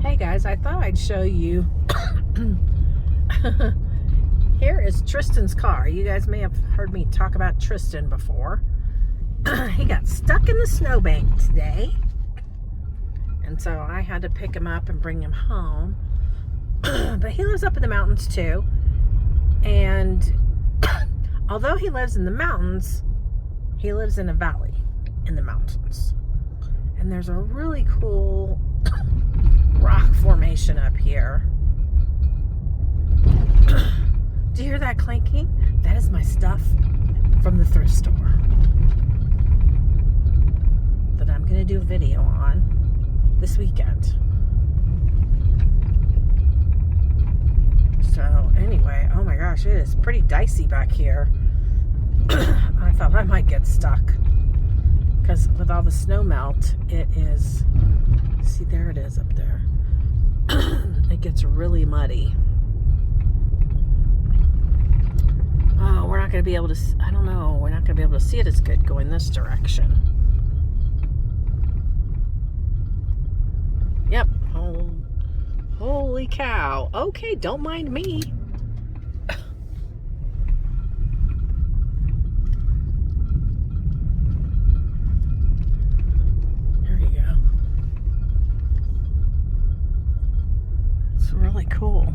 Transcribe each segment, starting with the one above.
Hey guys, I thought I'd show you. Here is Tristan's car. You guys may have heard me talk about Tristan before. He got stuck in the snowbank today, and so I had to pick him up and bring him home. But he lives up in the mountains too, and although he lives in the mountains, he lives in a valley in the mountains, and there's a really cool rock formation up here. Do you hear that clanking? That is my stuff from the thrift store that I'm going to do a video on this weekend. So anyway, oh my gosh, it is pretty dicey back here. I thought I might get stuck because with all the snow melt, it is, see, there it is up there. It gets really muddy. Oh, we're not going to be able to, I don't know, we're not going to be able to see it as good going this direction. Yep. Oh, holy cow. Okay, don't mind me. There you go. It's really cool.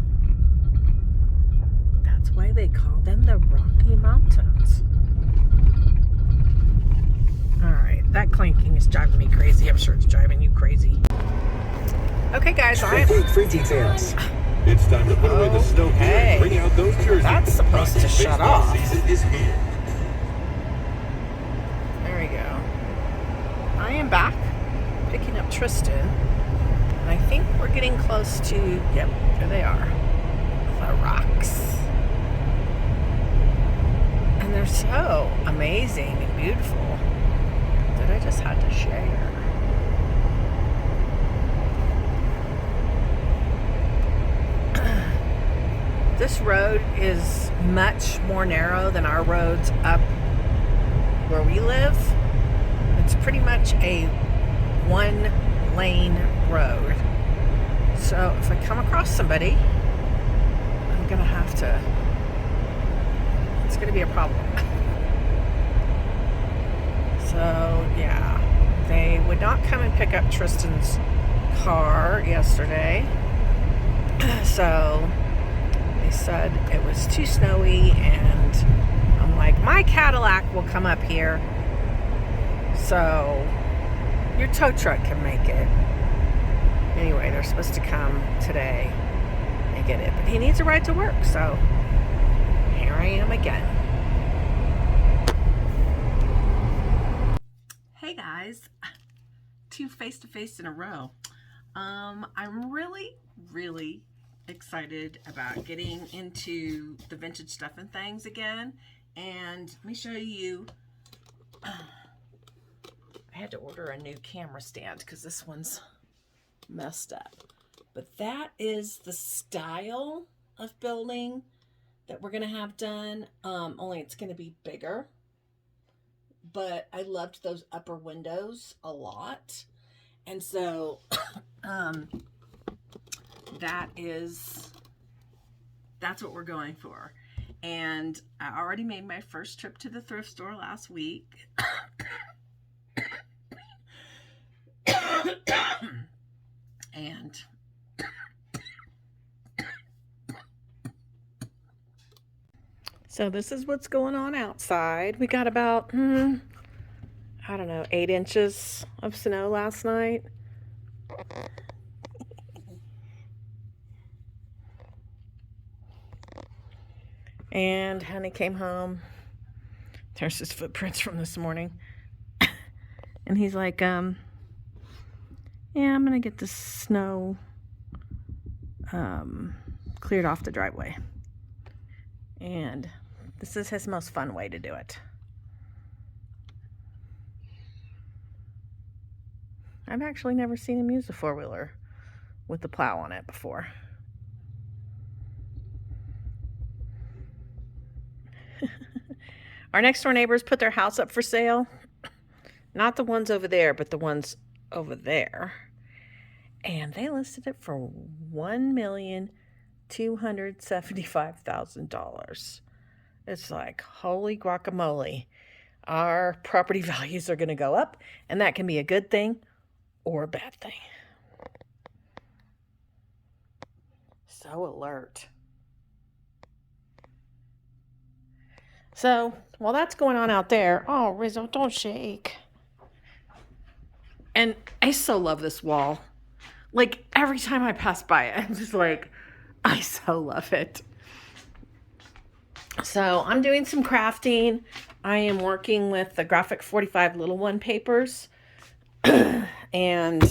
That's why they call them the Rocky Mountains. Alright, that clanking is driving me crazy. I'm sure it's driving you crazy. Okay, guys, for details. It's time to put away the snow gear and bring out those jerseys. That's supposed to shut off. Season is here. There we go. I am back picking up Tristan. And I think we're getting close to, yep, there they are. The rocks. And they're so amazing and beautiful that I just had to share. This road is much more narrow than our roads up where we live. It's pretty much a one-lane road. So if I come across somebody, I'm gonna have to, it's gonna be a problem. So yeah, they would not come and pick up Tristan's car yesterday. So they said it was too snowy, and I'm like, my Cadillac will come up here, so your tow truck can make it. Anyway, they're supposed to come today and get it, but he needs a ride to work, so here I am again. Hey guys, 2 face-to-face in a row. I'm really excited about getting into the vintage stuff and things again, and let me show you. I had to order a new camera stand because this one's messed up, but that is the style of building that we're gonna have done, only it's gonna be bigger. But I loved those upper windows a lot, and so that's what we're going for. And I already made my first trip to the thrift store last week. And so this is what's going on outside. We got about, I don't know, 8 inches of snow last night. And honey came home. There's his footprints from this morning. And he's like, yeah, I'm going to get the snow cleared off the driveway. And this is his most fun way to do it. I've actually never seen him use a 4-wheeler with the plow on it before. Our next door neighbors put their house up for sale. Not the ones over there, but the ones over there. And they listed it for $1,275,000. It's like, holy guacamole. Our property values are going to go up, and that can be a good thing or a bad thing. So alert. So while that's going on out there, oh, Rizzo, don't shake. And I so love this wall. Like, every time I pass by it, I'm just like, I so love it. So I'm doing some crafting. I am working with the Graphic 45 Little One papers. And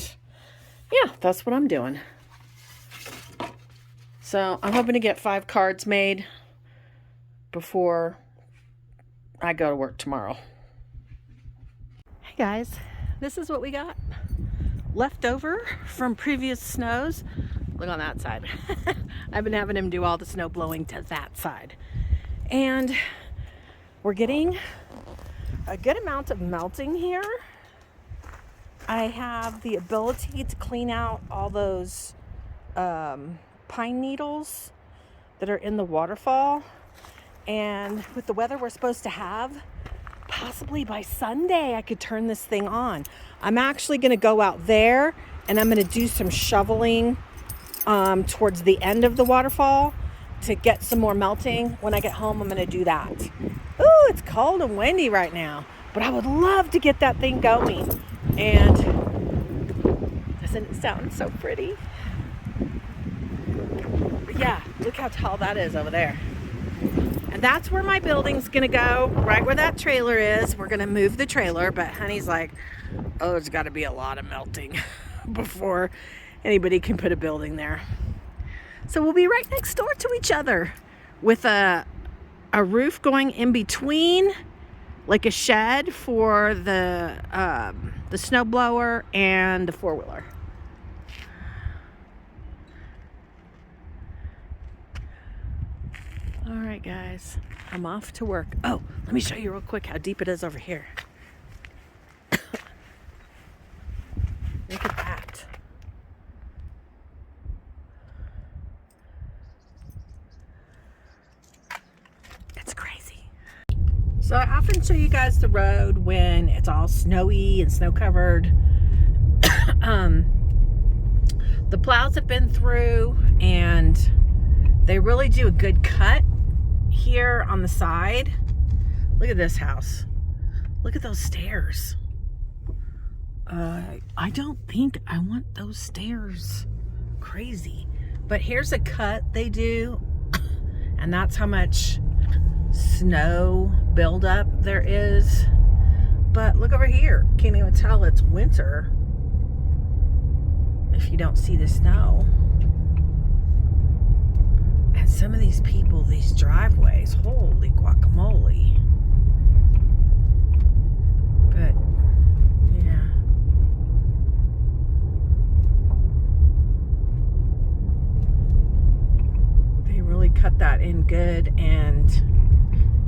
yeah, that's what I'm doing. So I'm hoping to get 5 cards made before I go to work tomorrow. Hey guys, this is what we got left over from previous snows. Look on that side. I've been having him do all the snow blowing to that side. And we're getting a good amount of melting here. I have the ability to clean out all those pine needles that are in the waterfall. And with the weather we're supposed to have, possibly by Sunday I could turn this thing on. I'm actually going to go out there and I'm going to do some shoveling towards the end of the waterfall to get some more melting. When I get home, I'm going to do that. Ooh, it's cold and windy right now, but I would love to get that thing going. And doesn't it sound so pretty? But yeah, look how tall that is over there. And that's where my building's going to go, right where that trailer is. We're going to move the trailer, but honey's like, oh, there's got to be a lot of melting before anybody can put a building there. So we'll be right next door to each other with a roof going in between, like a shed for the snow blower and the 4-wheeler. All right, guys, I'm off to work. Oh, let me show you real quick how deep it is over here. Look at that. It's crazy. So I often show you guys the road when it's all snowy and snow covered. The plows have been through and they really do a good cut here on the side. Look at this house. Look at those stairs. I don't think I want those stairs. Crazy. But here's a cut they do, and that's how much snow buildup there is. But look over here. Can't even tell it's winter if you don't see the snow. And some of these people, these driveways, holy guacamole. But yeah. They really cut that in good, and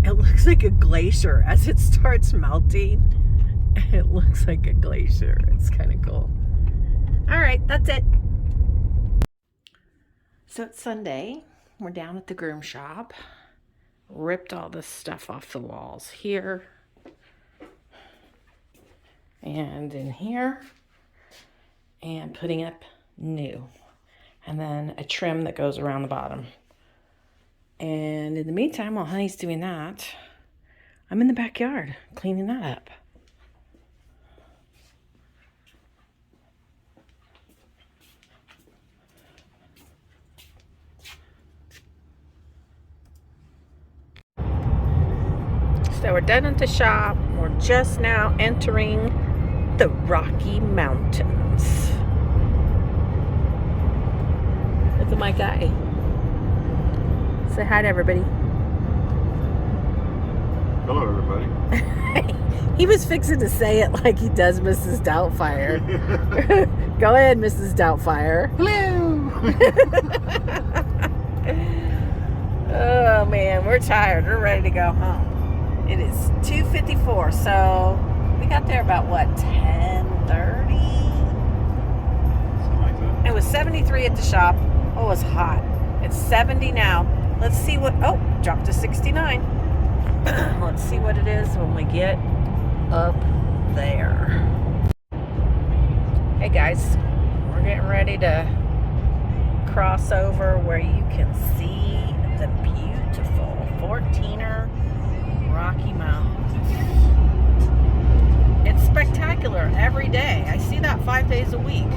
it looks like a glacier as it starts melting. It looks like a glacier. It's kind of cool. All right, that's it. So it's Sunday. We're down at the groom shop. Ripped all this stuff off the walls here and in here, and putting up new, and then a trim that goes around the bottom. And in the meantime, while honey's doing that, I'm in the backyard cleaning that up. So we're done at the shop. We're just now entering the Rocky Mountains. Look at my guy. Say hi to everybody. Hello, everybody. He was fixing to say it like he does Mrs. Doubtfire. Go ahead, Mrs. Doubtfire. Hello. Oh man, we're tired. We're ready to go home. It is 2:54, so we got there about what, 10:30? Something like that. It was 73 at the shop. Oh, it was hot. It's 70 now. Let's see what, oh, dropped to 69. Let's see what it is when we get up there. Hey guys, we're getting ready to cross over where you can see the beautiful 14er Rocky Mountains. It's spectacular every day. I see that 5 days a week,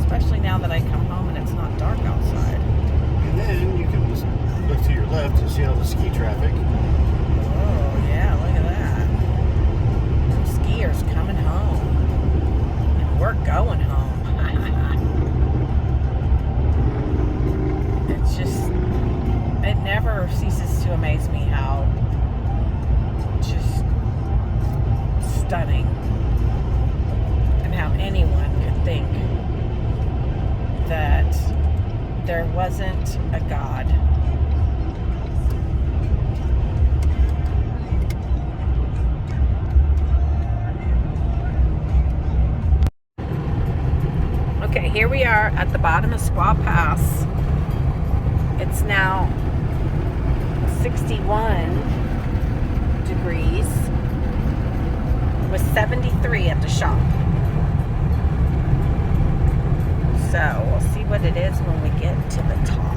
especially now that I come home and it's not dark outside. And then you can just look to your left and see all the ski traffic. Oh yeah, look at that. Some skiers coming home. And we're going home. It's just, it never ceases to amaze me how just stunning and how anyone could think that there wasn't a God. Okay, here we are at the bottom of Squaw Pass. It's now 61 degrees. It was 73 at the shop. So we'll see what it is when we get to the top.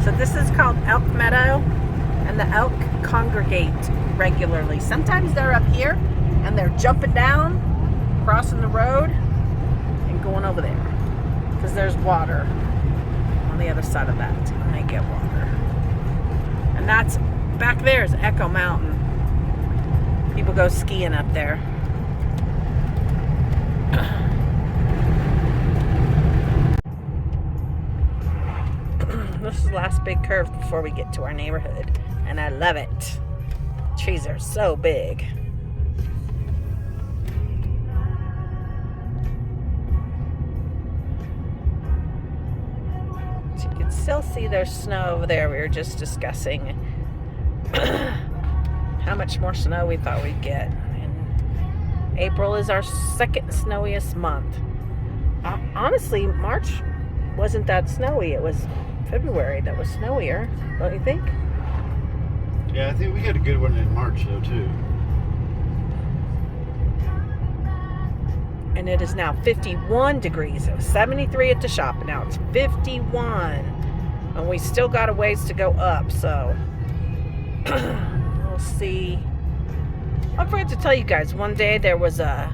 So this is called Elk Meadow, and the elk congregate regularly. Sometimes they're up here and they're jumping down, crossing the road, and going over there. Because there's water on the other side of that, and they get water. And that's, back there is Echo Mountain. People go skiing up there. This is the last big curve before we get to our neighborhood, and I love it. Trees are so big. So you can still see there's snow over there. We were just discussing how much more snow we thought we'd get. And April is our second snowiest month. Honestly, March wasn't that snowy. It was February that was snowier, don't you think? Yeah, I think we had a good one in March though too. And it is now 51 degrees. It was 73 at the shop, and now it's 51. And we still got a ways to go up, so we'll see. I forgot to tell you guys, one day there was a,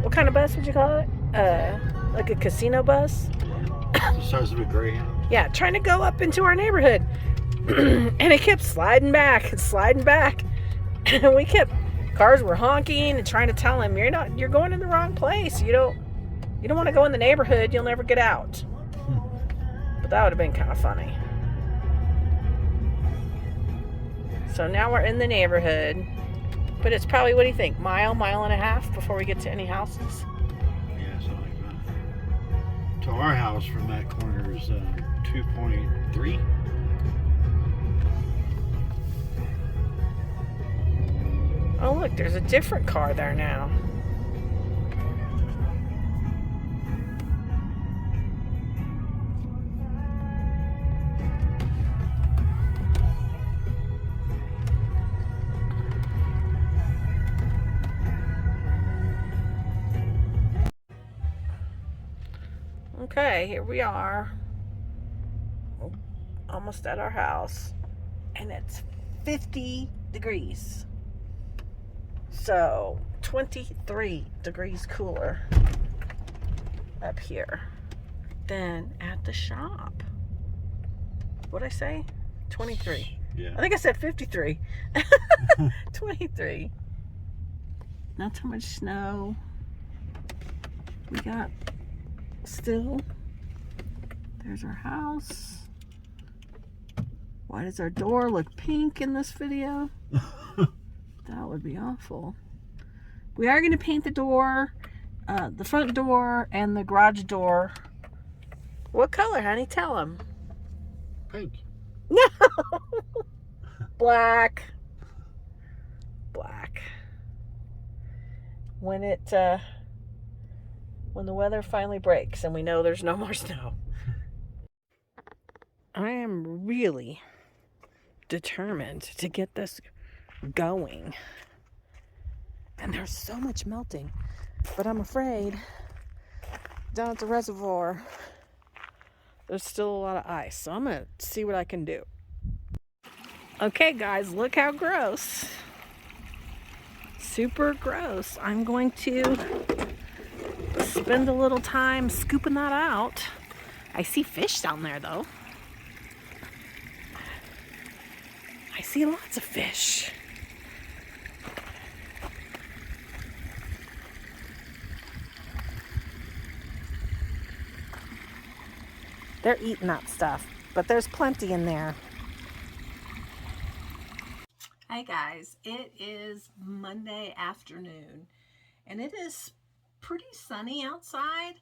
what kind of bus would you call it? Like a casino bus? The size of a Greyhound. Yeah, trying to go up into our neighborhood. And it kept sliding back and sliding back. And we kept, cars were honking and trying to tell him, you're going in the wrong place. You don't want to go in the neighborhood, you'll never get out. But that would have been kind of funny. So now we're in the neighborhood. But it's probably, what do you think, mile and a half before we get to any houses? Yeah, something like that. To our house from that corner is 2.3. Oh, look, there's a different car there now. Okay, here we are. Almost at our house. And it's 50 degrees. So 23 degrees cooler up here than at the shop. What'd I say? 23. Yeah. I think I said 53. 23. Not too much snow. We got still. There's our house. Why does our door look pink in this video? That would be awful. We are going to paint the door, the front door, and the garage door. What color, honey? Tell them. Pink. No! Black. Black. When it when the weather finally breaks and we know there's no more snow. I am really determined to get this going. And there's so much melting, but I'm afraid down at the reservoir there's still a lot of ice, so I'm gonna see what I can do. Okay guys, look how gross. Super gross. I'm going to spend a little time scooping that out. I see fish down there though. I see lots of fish. They're eating that stuff, but there's plenty in there. Hi guys, it is Monday afternoon and it is pretty sunny outside.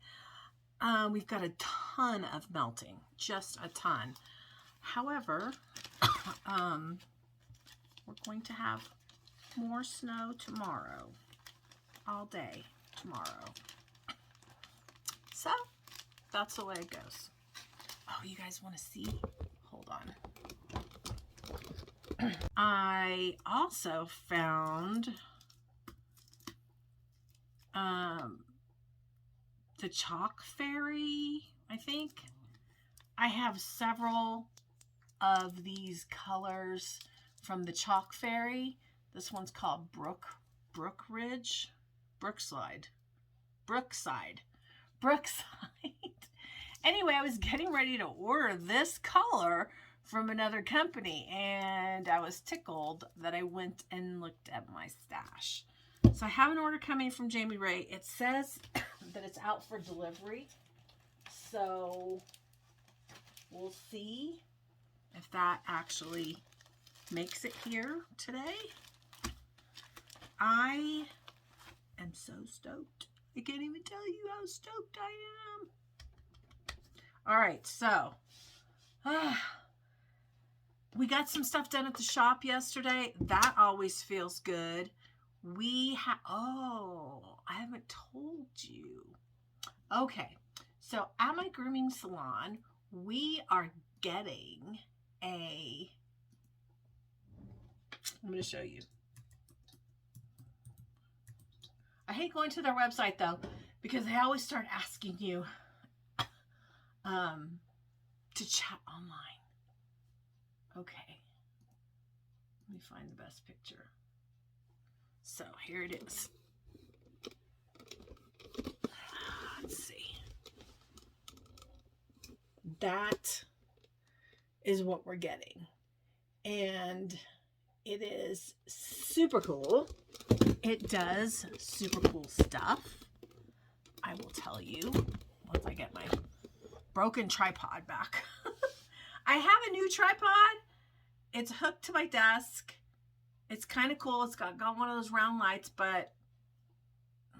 We've got a ton of melting, just a ton. However, we're going to have more snow tomorrow, all day tomorrow. So that's the way it goes. Oh, you guys want to see? Hold on. I also found the chalk fairy, I think. I have several of these colors from the chalk fairy. This one's called Brookside. Anyway, I was getting ready to order this color from another company and I was tickled that I went and looked at my stash. So I have an order coming from Jamie Ray. It says that it's out for delivery. So we'll see if that actually makes it here today. I am so stoked. I can't even tell you how stoked I am. All right, so we got some stuff done at the shop yesterday. That always feels good. I haven't told you. Okay, so at my grooming salon, we are getting I'm going to show you. I hate going to their website though, because they always start asking you to chat online. Okay. Let me find the best picture. So here it is. Let's see. That is what we're getting. And it is super cool. It does super cool stuff. I will tell you once I get my broken tripod back. I have a new tripod. It's hooked to my desk. It's kind of cool. It's got one of those round lights, but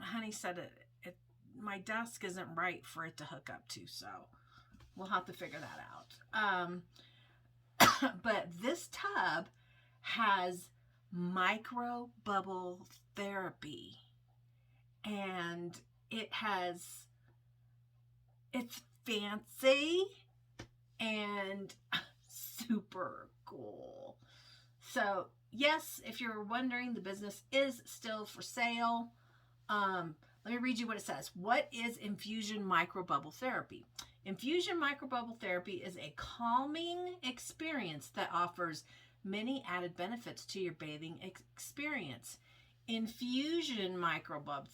honey said my desk isn't right for it to hook up to, so we'll have to figure that out. But this tub has micro bubble therapy, and it's fancy and super cool. So yes, if you're wondering, the business is still for sale. Let me read you what it says. What is infusion microbubble therapy? Infusion microbubble therapy is a calming experience that offers many added benefits to your bathing experience. Infusion microbubble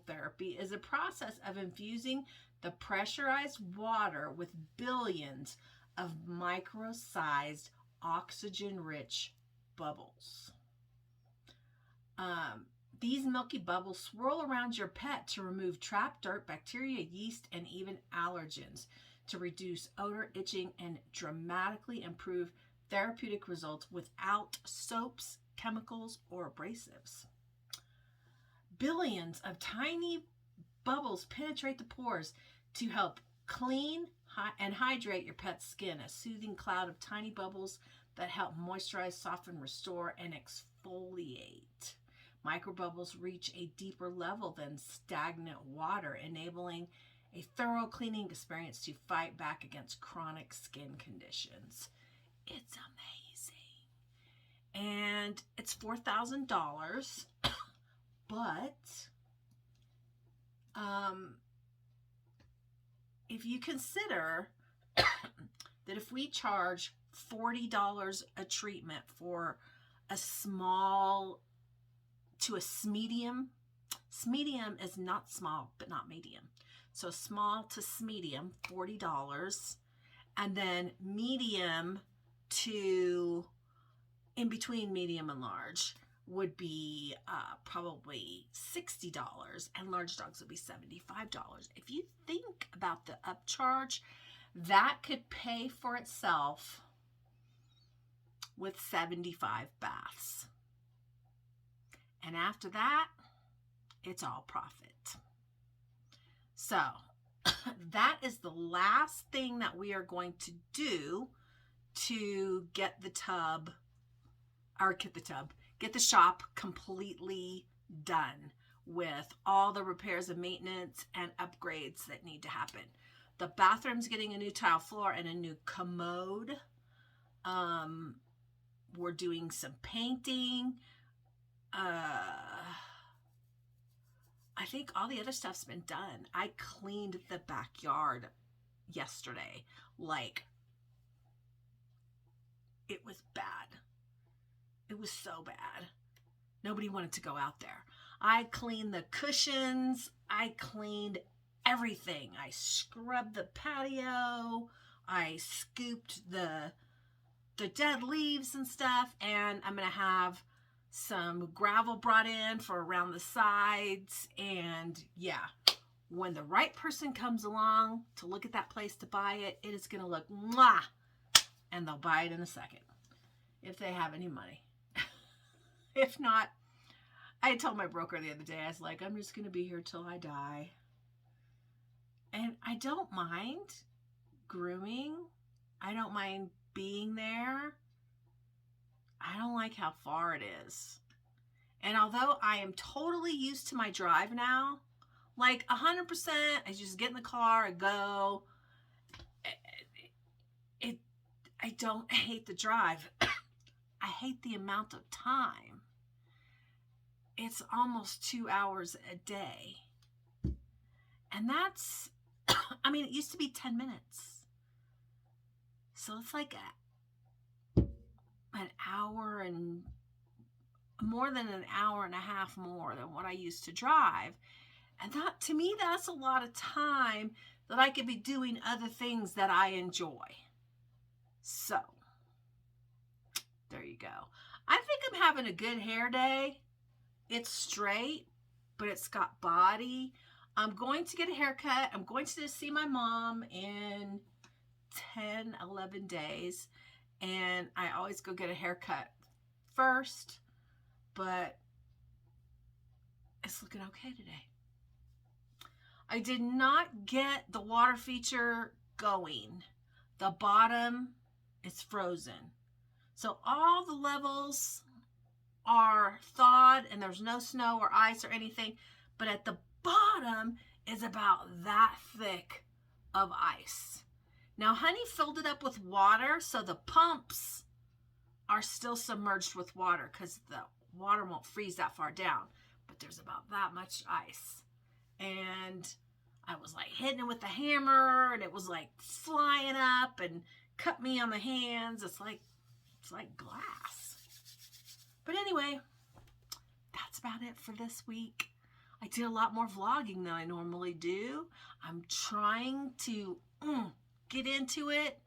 therapy is a process of infusing the pressurized water with billions of micro-sized oxygen-rich bubbles. These milky bubbles swirl around your pet to remove trapped dirt, bacteria, yeast, and even allergens, to reduce odor, itching, and dramatically improve therapeutic results without soaps, chemicals, or abrasives. Billions of tiny bubbles penetrate the pores to help clean and hydrate your pet's skin, a soothing cloud of tiny bubbles that help moisturize, soften, restore, and exfoliate. Microbubbles reach a deeper level than stagnant water, enabling a thorough cleaning experience to fight back against chronic skin conditions. It's amazing. And it's $4,000, but if you consider that if we charge $40 a treatment for a small to a medium is not small, but not medium. So small to medium, $40. And then medium to in between medium and large would be probably $60, and large dogs would be $75. If you think about the upcharge, that could pay for itself with 75 baths. And after that, it's all profit. So that is the last thing that we are going to do to get the shop completely done with all the repairs and maintenance and upgrades that need to happen. The bathroom's getting a new tile floor and a new commode. We're doing some painting. I think all the other stuff's been done. I cleaned the backyard yesterday. Like, it was bad. It was so bad. Nobody wanted to go out there. I cleaned the cushions. I cleaned everything. I scrubbed the patio. I scooped the dead leaves and stuff. And I'm going to have some gravel brought in for around the sides. And yeah, when the right person comes along to look at that place to buy it, it is going to look mwah. And they'll buy it in a second if they have any money. If not, I told my broker the other day, I was like, I'm just going to be here till I die. And I don't mind grooming. I don't mind being there. I don't like how far it is. And although I am totally used to my drive now, like 100%, I just get in the car, I go. I don't hate the drive. I hate the amount of time. It's almost 2 hours a day. And that's, I mean, it used to be 10 minutes. So it's like an hour and more than an hour and a half more than what I used to drive. And that, to me, that's a lot of time that I could be doing other things that I enjoy. So, there you go. I think I'm having a good hair day. It's straight, but it's got body. I'm going to get a haircut. I'm going to see my mom in 10, 11 days. And I always go get a haircut first. But it's looking okay today. I did not get the water feature going. The bottom is frozen. So all the levels are thawed and there's no snow or ice or anything. But at the bottom is about that thick of ice. Now, Honey filled it up with water, so the pumps are still submerged with water because the water won't freeze that far down. But there's about that much ice. And I was like hitting it with the hammer and it was like flying up and cut me on the hands. It's like glass. But anyway, that's about it for this week. I did a lot more vlogging than I normally do. I'm trying to get into it.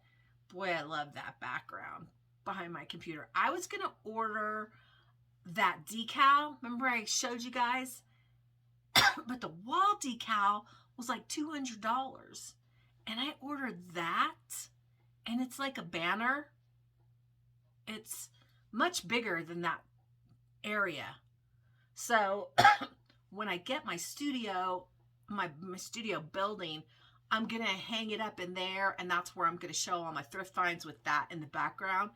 Boy, I love that background behind my computer. I was going to order that decal. Remember I showed you guys? But the wall decal was like $200. And I ordered that. And it's like a banner. It's much bigger than that area. So when I get my studio, my studio building, I'm going to hang it up in there. And that's where I'm going to show all my thrift finds with that in the background.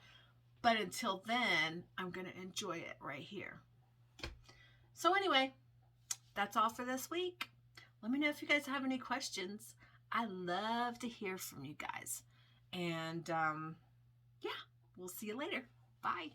But until then, I'm going to enjoy it right here. So anyway, that's all for this week. Let me know if you guys have any questions. I love to hear from you guys. And yeah, we'll see you later. Bye.